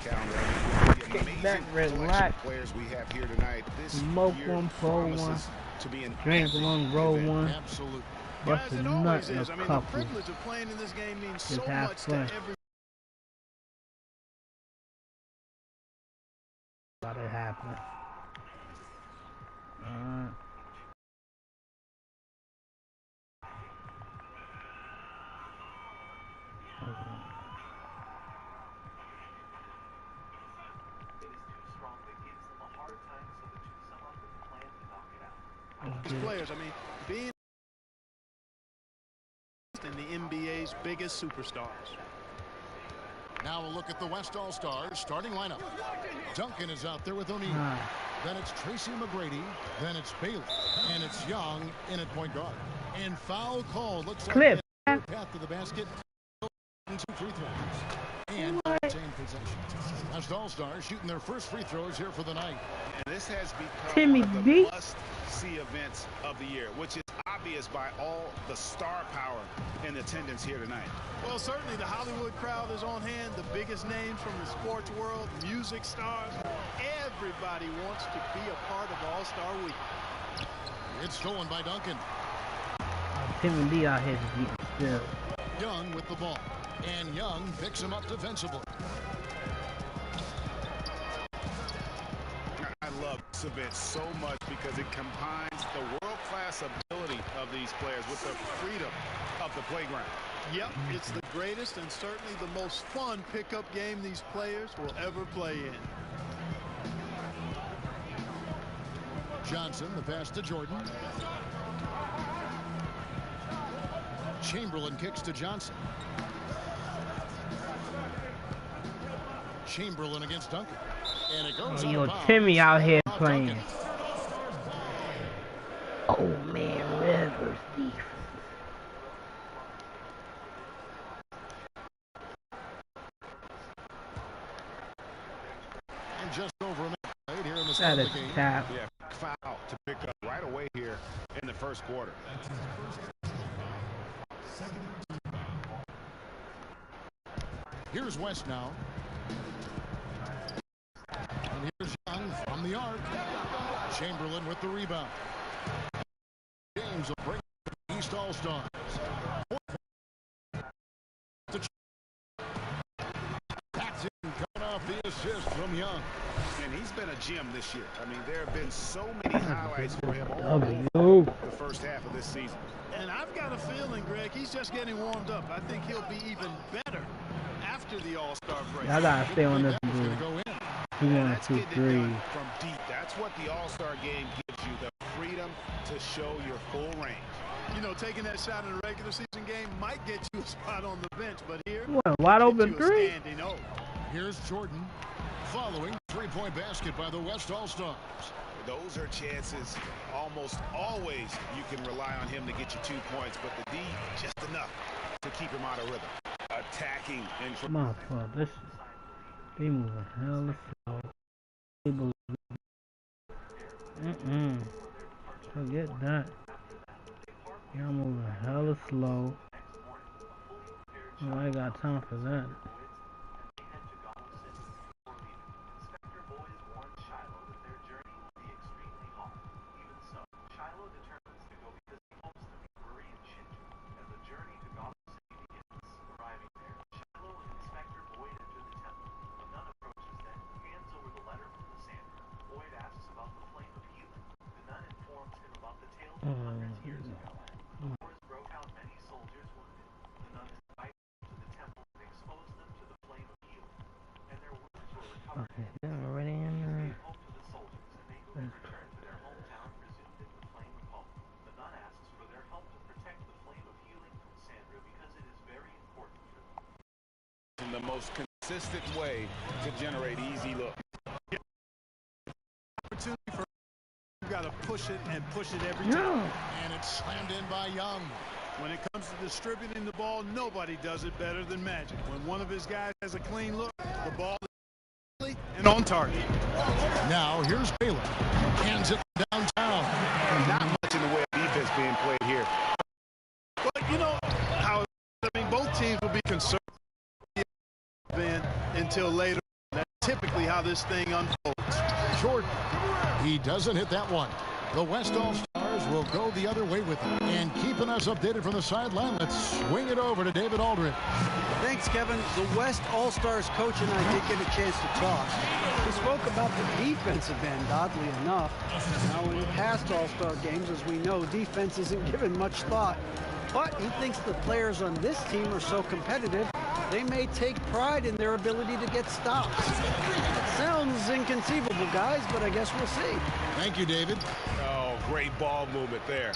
calendar. I mean, with the That amazing red collection light. of players we have here tonight, this Smoke year one, pour one, promises to be an drink epic one, roll event. one. Absolutely. Bust a nut in a I mean, the couple. privilege of playing in this game means so Just have much fun. to every. Let it happen. Players, I mean, being in the NBA's biggest superstars. Now a look at the West All-Stars starting lineup. Duncan is out there with O'Neal. Then it's Tracy McGrady. Then it's Bailey. And it's Young in at point guard. And foul call. Looks like a path to the basket. And 2 free throws. And same possession. West All-Stars shooting their first free throws here for the night. And this has become one of the must-see events of the year, which is obvious by all the star power in attendance here tonight. Well, certainly the Hollywood crowd is on hand. The biggest names from the sports world, music stars. Everybody wants to be a part of All-Star Week. It's stolen by Duncan. Timmy D out here getting still. Young with the ball. And Young picks him up defensively. I love this event so much because it combines the world-class ability of these players with the freedom of the playground. Yep, it's the greatest and certainly the most fun pickup game these players will ever play in. Johnson, the pass to Jordan. Chamberlain kicks to Johnson. Chamberlain against Duncan. And it goes Timmy out here playing. Oh man, Rivers defense. And just over a minute right here in the That is game. tap. Yeah, foul to pick up right away here in the first quarter. Here's West now. And here's Young from the arc. Chamberlain with the rebound. James will break the East All-Stars. Paxson coming off the assist from Young. And he's been a gem this year. I mean, there have been so many highlights for him Oh, the first half of this season. And I've got a feeling, Greg, he's just getting warmed up. I think he'll be even better after the All-Star break. I gotta stay on this dude. He wants to three. From deep. That's what the All-Star game gives you, the freedom to show your full range. You know, taking that shot in a regular season game might get you a spot on the bench, but here, what, wide open three? Here's Jordan following three-point basket by the West All-Stars. Those are chances almost always you can rely on him to get you 2 points, but the D just enough to keep him out of rhythm. Attacking and Motherfucker, this they moving hella slow. Forget that. Y'all moving hella slow. Oh, I ain't got time for that. Okay, they're already in there. in the most consistent way to generate easy looks. Opportunity for you got to push it and push it every time. And it's slammed in by Young. When it comes to distributing the ball, nobody does it better than Magic. When one of his guys has a clean look, the ball is and on target. Now here's Baylor. Hands it downtown. Not much in the way of defense being played here. But you know how both teams will be concerned until later. That typically how this thing unfolds. Jordan. He doesn't hit that one. The West All-Stars will go the other way with it. And keeping us updated from the sideline, let's swing it over to David Aldridge. Thanks, Kevin. The West All-Stars coach and I did get a chance to talk. We spoke about the defensive end, oddly enough. Now, in past All-Star games, as we know, defense isn't given much thought. But he thinks the players on this team are so competitive, they may take pride in their ability to get stops. It sounds inconceivable, guys, but I guess we'll see. Thank you, David. Oh, great ball movement there.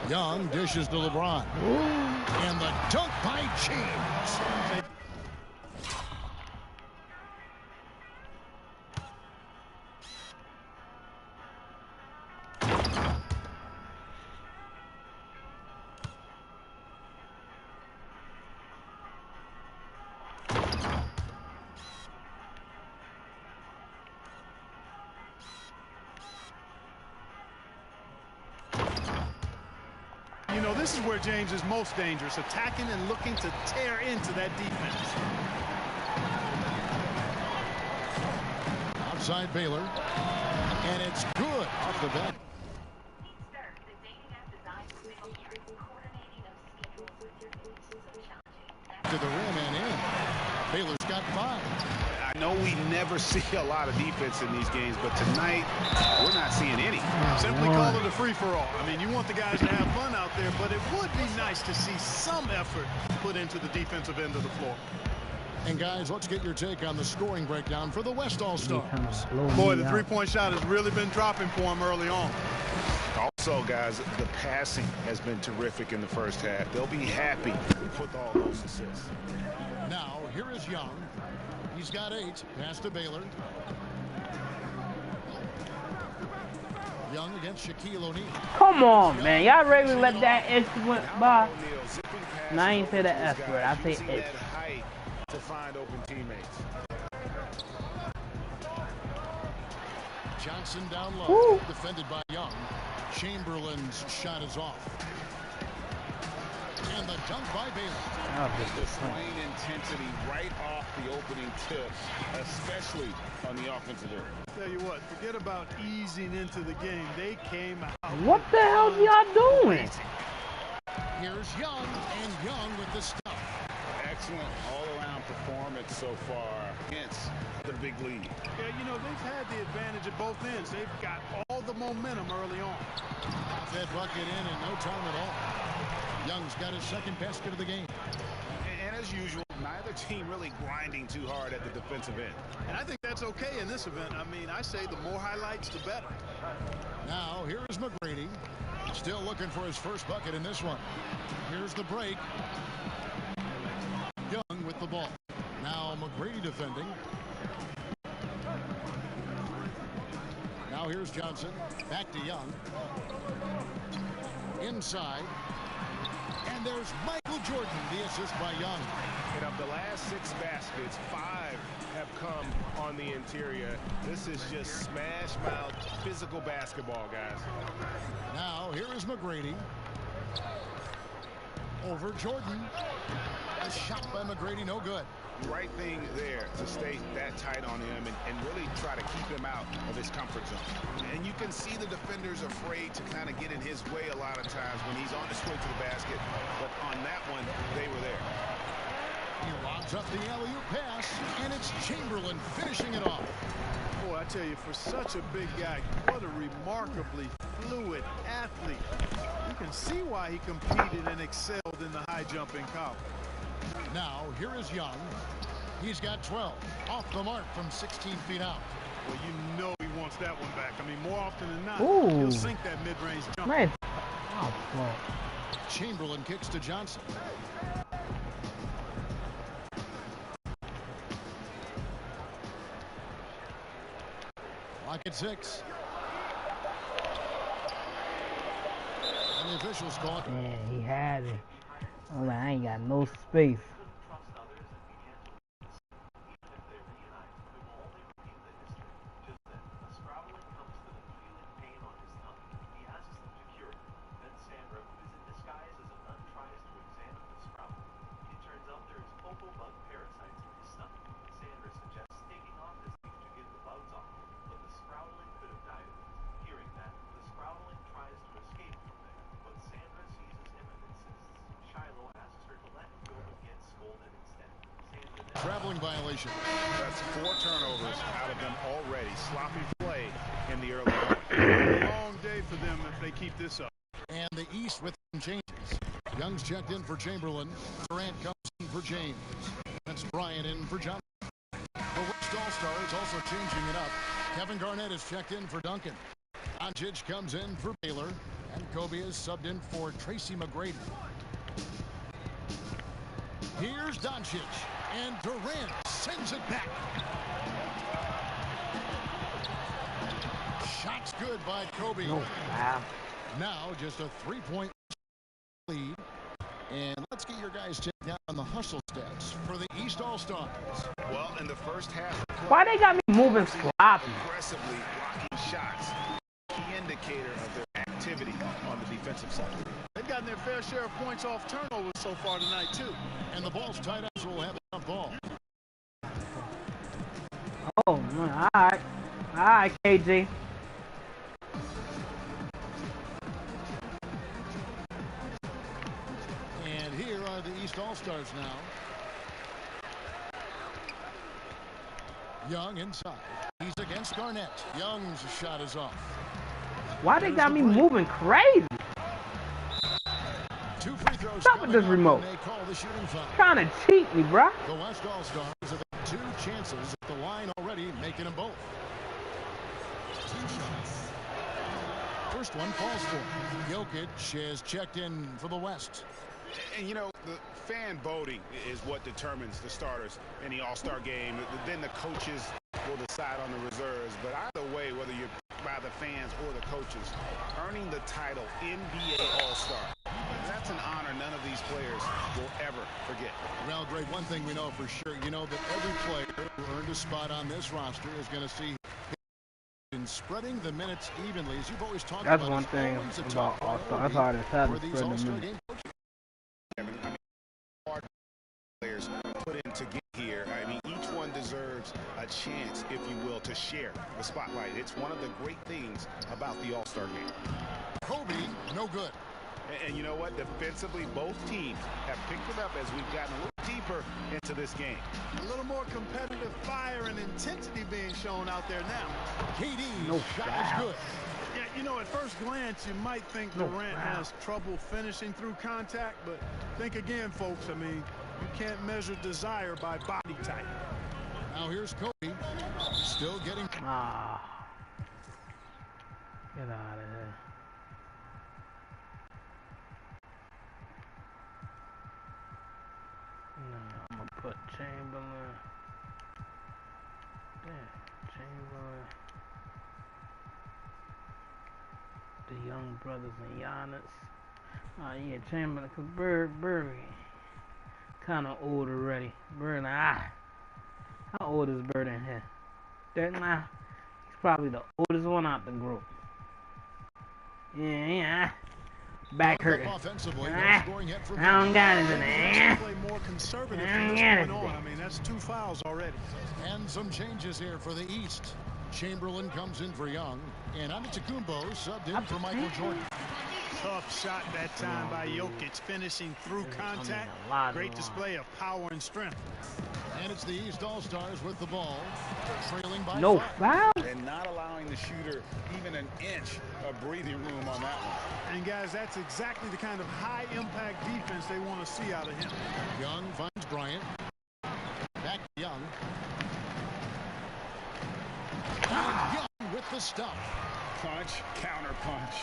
Young dishes to LeBron. And the dunk by James. You know, this is where James is most dangerous, attacking and looking to tear into that defense. Outside Baylor. And it's good off the back. To the rim and in. Baylor's got 5. I know we never see a lot of defense in these games, but tonight we're not seeing any. Simply call it a free-for-all. I mean, you want the guys to have fun out there, but it would be nice to see some effort put into the defensive end of the floor. And guys, let's get your take on the scoring breakdown for the West All-Stars. Boy, the three-point shot has really been dropping for him early on. Also, guys, the passing has been terrific in the first half. They'll be happy with all those assists. Now, here is Young. He's got 8. Pass to Baylor. Young against Shaquille O'Neal. Come on, man. Y'all ready to let that S went by? And I ain't say the S word. I say it. To find open teammates. Johnson down low. Woo. Defended by Young. Chamberlain's shot is off. And the dunk by Baylor. The swing intensity right off the opening tip, especially on the offensive end. Tell you what, forget about easing into the game. They came out. What the hell y'all doing? Here's Young, and Young with the stuff. Excellent all-around performance so far against the big lead. Yeah, you know, they've had the advantage at both ends. They've got all the momentum early on. That bucket in no time at all. Young's got his second basket of the game. And as usual, neither team really grinding too hard at the defensive end. And I think that's okay in this event. I mean, I say the more highlights, the better. Now, here is McGrady. Still looking for his first bucket in this one. Here's the break. Young with the ball. Now McGrady defending. Now here's Johnson. Back to Young. Inside. And there's Michael Jordan, the assist by Young. And of the last 6 baskets, 5 have come on the interior. This is just smash mouth physical basketball, guys. Now here is McGrady. Over Jordan. A shot by McGrady, no good. Right thing there to stay that tight on him and really try to keep him out of his comfort zone. And you can see the defenders afraid to kind of get in his way a lot of times when he's on his way to the basket. But on that one, they were there. He lobs up the alley-oop pass, and it's Chamberlain finishing it off. Boy, I tell you, for such a big guy, what a remarkably fluid athlete. You can see why he competed and excelled in the high jump in college. Now, here is Young. He's got 12. Off the mark from 16 feet out. Well, you know he wants that one back. I mean, more often than not, Ooh. he'll sink that mid-range jump. Nice. Oh, well. Chamberlain kicks to Johnson. Lock at 6. And the officials call it. Man, he had it. I'm like, I ain't got no space. traveling violation. That's 4 turnovers out of them already. Sloppy play in the early going. Long day for them if they keep this up. And the East with some changes. Young's checked in for Chamberlain. Durant comes in for James. That's Bryant in for Johnson. The West All-Stars also changing it up. Kevin Garnett is checked in for Duncan. Doncic comes in for Baylor. And Kobe is subbed in for Tracy McGrady. Here's Doncic. And Durant sends it back. Shots good by Kobe. Oh, wow. Now just a 3-point lead. And let's get your guys checked out on the hustle stats for the East All-Stars. Well, in the first half, Why they got me moving sloppy? aggressively blocking shots. Key indicator of their activity on the defensive side. They've gotten their fair share of points off turnovers so far tonight, too. And the ball's tied up, so we'll have a ball. Oh, man. All right. All right, KG. And here are the East All-Stars now. Young inside. He's against Garnett. Young's shot is off. Why they got me moving crazy? 2 free throws. Stop with this remote. They call the shooting foul. Trying to cheat me, bruh. The West All-Stars have had 2 chances at the line already, making them both. First one falls for him. Jokic is checked in for the West. And, you know, the fan voting is what determines the starters in the All-Star game. Then the coaches will decide on the reserves. But either way, whether you're by the fans or the coaches, earning the title NBA All-Star, that's an honor none of these players will ever forget. Well, Greg, one thing we know for sure, you know that every player who earned a spot on this roster is going to see in spreading the minutes evenly, as you've always talked about. That's one thing about All-Star. That's hard as hell to spread the minutes. Players put in to get here. I mean, each one deserves a chance, if you will, to share the spotlight. It's one of the great things about the All-Star game. Kobe, no good. And you know what? Defensively, both teams have picked it up as we've gotten a little deeper into this game. A little more competitive fire and intensity being shown out there now. KD's shot is good. Yeah, you know, at first glance, you might think Durant has trouble finishing through contact, but think again, folks. I mean, you can't measure desire by body type. Now here's Kobe, still getting. Ah. Get out of here. No, I'm gonna put Chamberlain. Yeah, Chamberlain. The young brothers and Giannis. Oh yeah, Chamberlain, cause Bird kind of old already. Bird, how old is Bird in here? He's probably the oldest one out the group. Yeah. Back hurting. I don't got it in there. Play more conservative from this point on. I mean, that's 2 fouls already. And some changes here for the East. Chamberlain comes in for Young, and Antetokounmpo subbed in for Michael Jordan. Tough shot that time by Jokic, finishing through contact. Great display of power and strength. And it's the East All-Stars with the ball, trailing by 5. Foul. And not allowing the shooter even an inch of breathing room on that one. And guys, that's exactly the kind of high-impact defense they want to see out of him. Young finds Bryant. Back to Young. Young with the stop. Punch, counter punch.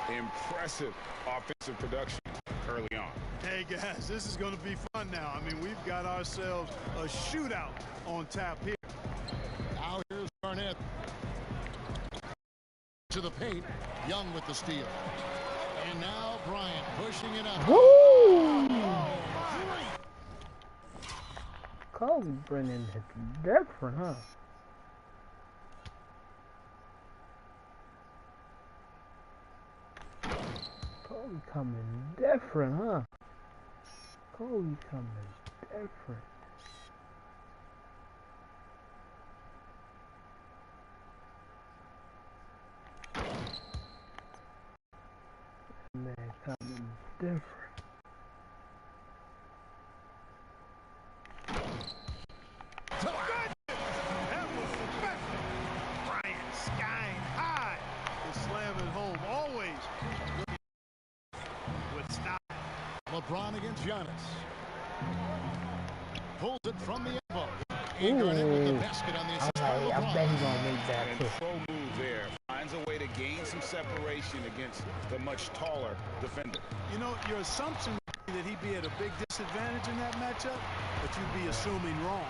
Impressive offensive production early on. Hey guys, this is going to be fun now. I mean, we've got ourselves a shootout on tap here. Now here's Garnett. To the paint. Young with the steal. And now Bryant pushing it up. Woo! Kobe bringing it different, huh? Kobe coming different, huh? Kobe coming different. Man, coming different. LeBron against Giannis. Pulls it from the elbow. And Garnett with the basket on the assist by LeBron. I bet he's gonna make that And too. pro move there. Finds a way to gain some separation against the much taller defender. You know, your assumption would be that he'd be at a big disadvantage in that matchup, but you'd be assuming wrong.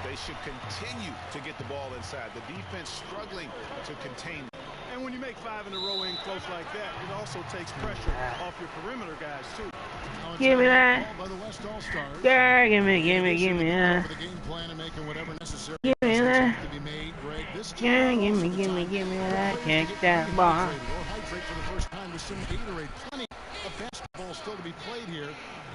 They should continue to get the ball inside. The defense struggling to contain. And when you make 5 in a row in close like that, it also takes pressure off your perimeter guys, too. Give me that. By the West All-Stars. Yeah, give me that. The game plan and making whatever necessary Give me that. to be made, Greg. This Yeah, give me that. Kick that ball. Or hydrate for the first time with some Gatorade. Plenty of basketball still to be played here,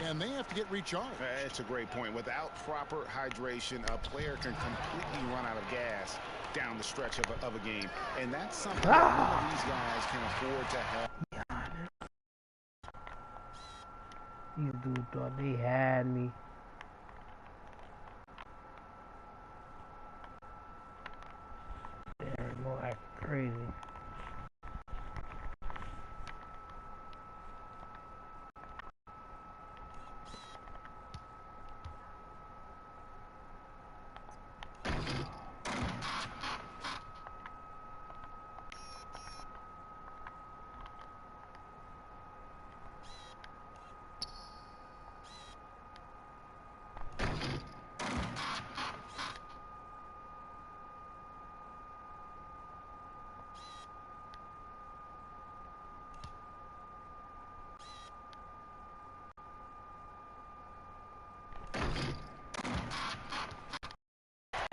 and they have to get recharged. That's a great point. Without proper hydration, a player can completely run out of gas down the stretch of a game. And that's something that none of these guys can afford to have. These dudes thought they had me. They're more acting crazy.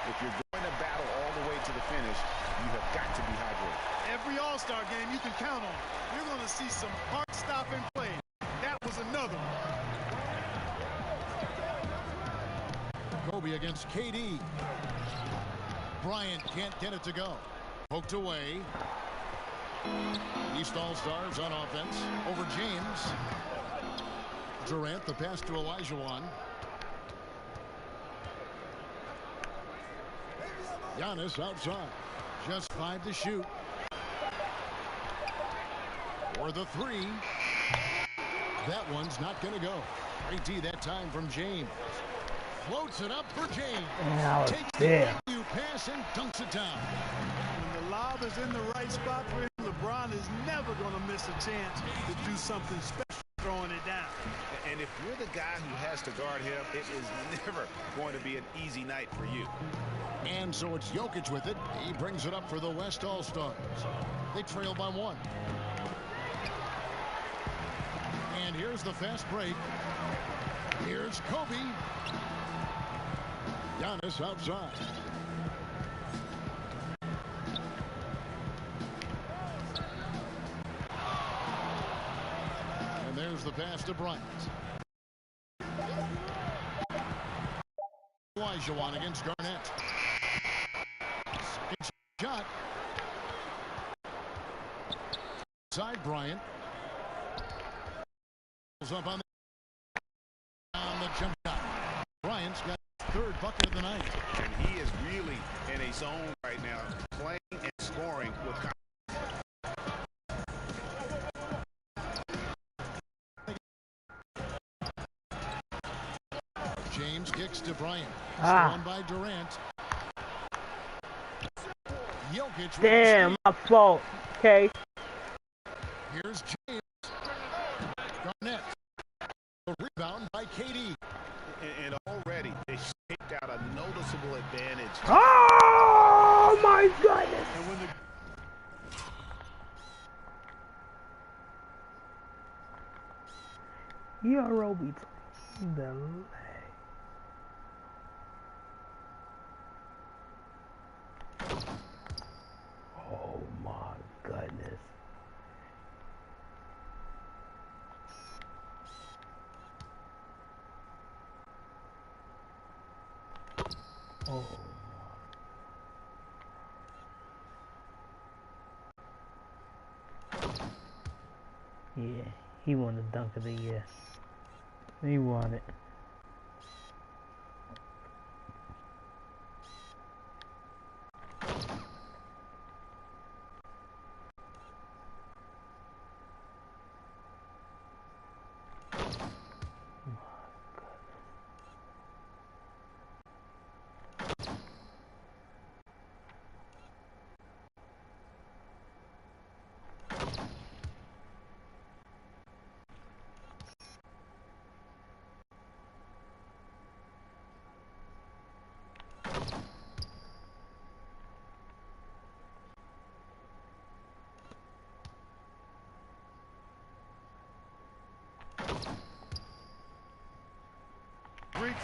If you're going to battle all the way to the finish, you have got to be hydrated. Every All-Star game you can count on. You're going to see some heart-stopping play. That was another one. Kobe against KD. Bryant can't get it to go. Poked away. East All-Stars on offense. Over James. Durant, the pass to Olajuwon. Giannis outside. Just 5 to shoot. For the 3. That one's not going to go. Great D that time from James. Floats it up for James. Takes the value pass and dunks it down. When the lob is in the right spot for him, LeBron is never going to miss a chance to do something special throwing it down. And if you're the guy who has to guard him, it is never going to be an easy night for you. And so it's Jokic with it. He brings it up for the West All-Stars. They trail by 1. And here's the fast break. Here's Kobe. Giannis outside. And there's the pass to Bryant. Olajuwon against Garnett. Shot. Side Bryant. Up on the jump shot. Bryant's got third bucket of the night. And he is really in a zone right now, playing and scoring with James kicks to Bryant. Stolen by Durant. Jokic. Damn, my fault. Okay. Here's James. Garnett. A rebound by KD. and already they shaped out a noticeable advantage. Oh my goodness! And when the Euro beats the leg. Oh my goodness. Oh. Yeah, he won the dunk of the year. He won it.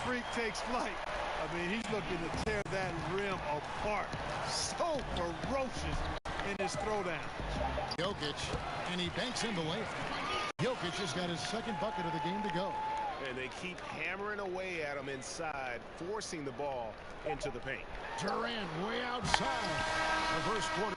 freak takes flight. I mean, he's looking to tear that rim apart. So ferocious in his throwdown. Jokic, and he banks in the layup. Jokic has got his second bucket of the game to go. And they keep hammering away at him inside, forcing the ball into the paint. Durant way outside. The first quarter.